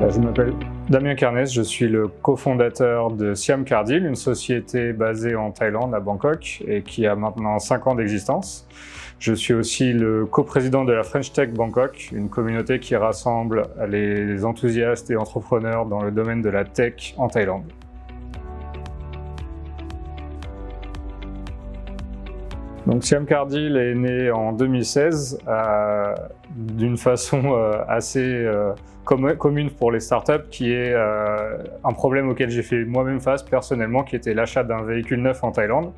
Je m'appelle Damien Carnès, je suis le cofondateur de Siam Car Deal, une société basée en Thaïlande, à Bangkok, et qui a maintenant 5 ans d'existence. Je suis aussi le coprésident de la French Tech Bangkok, une communauté qui rassemble les enthousiastes et entrepreneurs dans le domaine de la tech en Thaïlande. Donc Siam Car Deal est né en 2016 d'une façon assez commune pour les startups, qui est un problème auquel j'ai fait moi-même face personnellement, qui était l'achat d'un véhicule neuf en Thaïlande.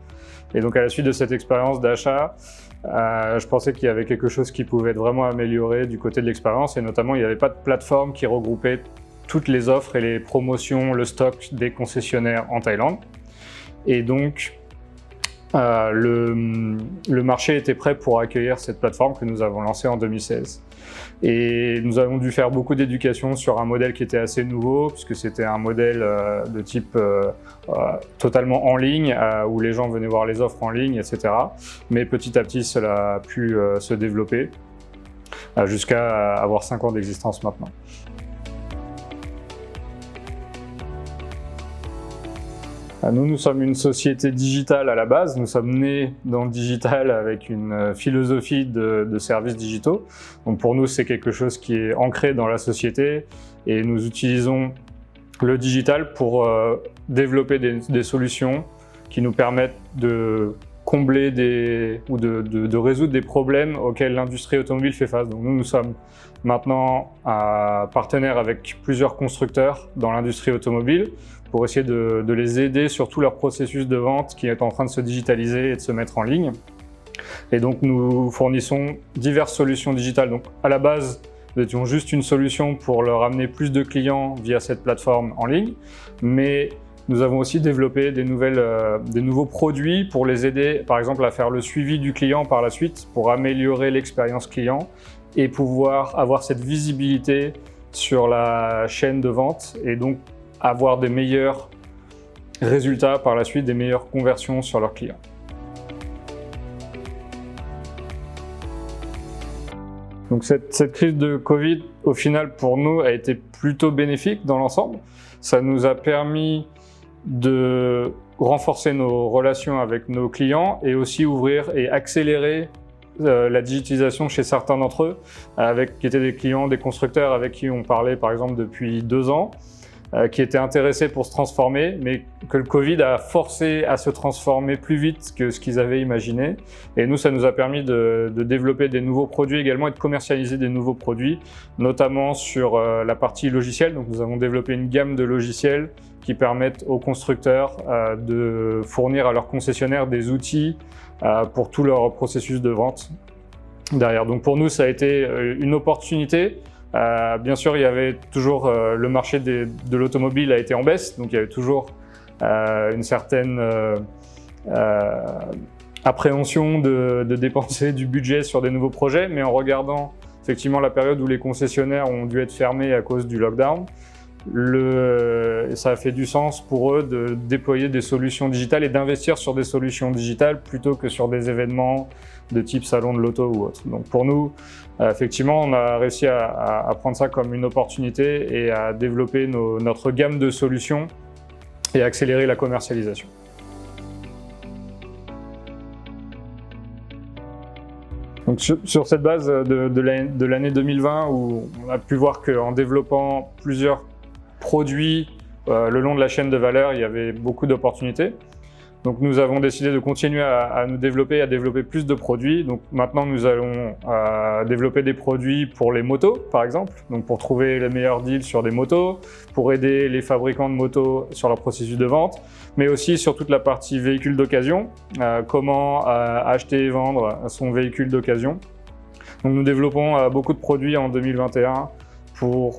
Et donc à la suite de cette expérience d'achat, je pensais qu'il y avait quelque chose qui pouvait être vraiment amélioré du côté de l'expérience, et notamment il n'y avait pas de plateforme qui regroupait toutes les offres et les promotions, le stock des concessionnaires en Thaïlande. Et donc le marché était prêt pour accueillir cette plateforme que nous avons lancée en 2016. Et nous avons dû faire beaucoup d'éducation sur un modèle qui était assez nouveau, puisque c'était un modèle de type totalement en ligne, où les gens venaient voir les offres en ligne, etc. Mais petit à petit, cela a pu se développer jusqu'à avoir 5 ans d'existence maintenant. Nous sommes une société digitale à la base. Nous sommes nés dans le digital avec une philosophie de services digitaux. Donc pour nous, c'est quelque chose qui est ancré dans la société, et nous utilisons le digital pour développer des solutions qui nous permettent de combler ou de résoudre des problèmes auxquels l'industrie automobile fait face. Donc nous sommes maintenant partenaires avec plusieurs constructeurs dans l'industrie automobile pour essayer de les aider sur tout leur processus de vente qui est en train de se digitaliser et de se mettre en ligne. Et donc nous fournissons diverses solutions digitales. Donc à la base, nous étions juste une solution pour leur amener plus de clients via cette plateforme en ligne, mais nous avons aussi développé des nouveaux produits pour les aider, par exemple, à faire le suivi du client par la suite, pour améliorer l'expérience client et pouvoir avoir cette visibilité sur la chaîne de vente, et donc avoir des meilleurs résultats par la suite, des meilleures conversions sur leurs clients. Donc cette crise de Covid, au final, pour nous, a été plutôt bénéfique dans l'ensemble. Ça nous a permis de renforcer nos relations avec nos clients et aussi ouvrir et accélérer la digitalisation chez certains d'entre eux, qui étaient des clients, des constructeurs avec qui on parlait par exemple depuis 2 ans, qui étaient intéressés pour se transformer, mais que le Covid a forcé à se transformer plus vite que ce qu'ils avaient imaginé. Et nous, ça nous a permis de développer des nouveaux produits également et de commercialiser des nouveaux produits, notamment sur la partie logicielle. Donc nous avons développé une gamme de logiciels qui permettent aux constructeurs de fournir à leurs concessionnaires des outils pour tout leur processus de vente derrière. Donc pour nous, ça a été une opportunité. Bien sûr, il y avait toujours le marché de l'automobile a été en baisse, donc il y avait toujours une certaine appréhension de dépenser du budget sur des nouveaux projets, mais en regardant effectivement la période où les concessionnaires ont dû être fermés à cause du lockdown, ça a fait du sens pour eux de déployer des solutions digitales et d'investir sur des solutions digitales plutôt que sur des événements de type salon de l'auto ou autre. Donc pour nous, effectivement, on a réussi à prendre ça comme une opportunité et à développer notre gamme de solutions et accélérer la commercialisation. Donc sur cette base de l'année 2020, où on a pu voir qu'en développant plusieurs produits le long de la chaîne de valeur, il y avait beaucoup d'opportunités. Donc nous avons décidé de continuer à nous développer, à développer plus de produits. Donc maintenant nous allons développer des produits pour les motos par exemple, donc pour trouver les meilleurs deals sur des motos, pour aider les fabricants de motos sur leur processus de vente, mais aussi sur toute la partie véhicule d'occasion, comment acheter et vendre son véhicule d'occasion. Donc nous développons beaucoup de produits en 2021 pour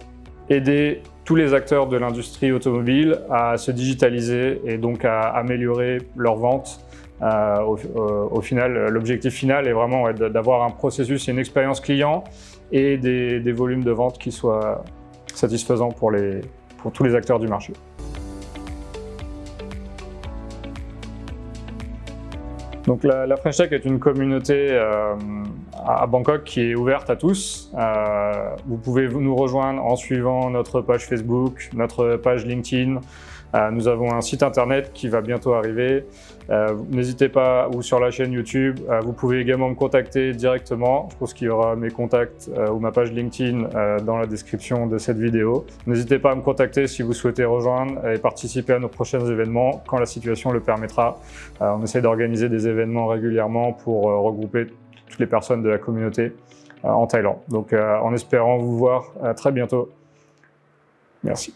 aider tous les acteurs de l'industrie automobile à se digitaliser et donc à améliorer leurs ventes. Au final, l'objectif final est vraiment d'avoir un processus et une expérience client et des volumes de vente qui soient satisfaisants pour tous les acteurs du marché. Donc la French Tech est une communauté à Bangkok qui est ouverte à tous. Vous pouvez nous rejoindre en suivant notre page Facebook, notre page LinkedIn. Nous avons un site internet qui va bientôt arriver. N'hésitez pas, ou sur la chaîne YouTube, vous pouvez également me contacter directement. Je pense qu'il y aura mes contacts ou ma page LinkedIn dans la description de cette vidéo. N'hésitez pas à me contacter si vous souhaitez rejoindre et participer à nos prochains événements quand la situation le permettra. On essaie d'organiser des événements régulièrement pour regrouper toutes les personnes de la communauté en Thaïlande. Donc en espérant vous voir très bientôt. Merci.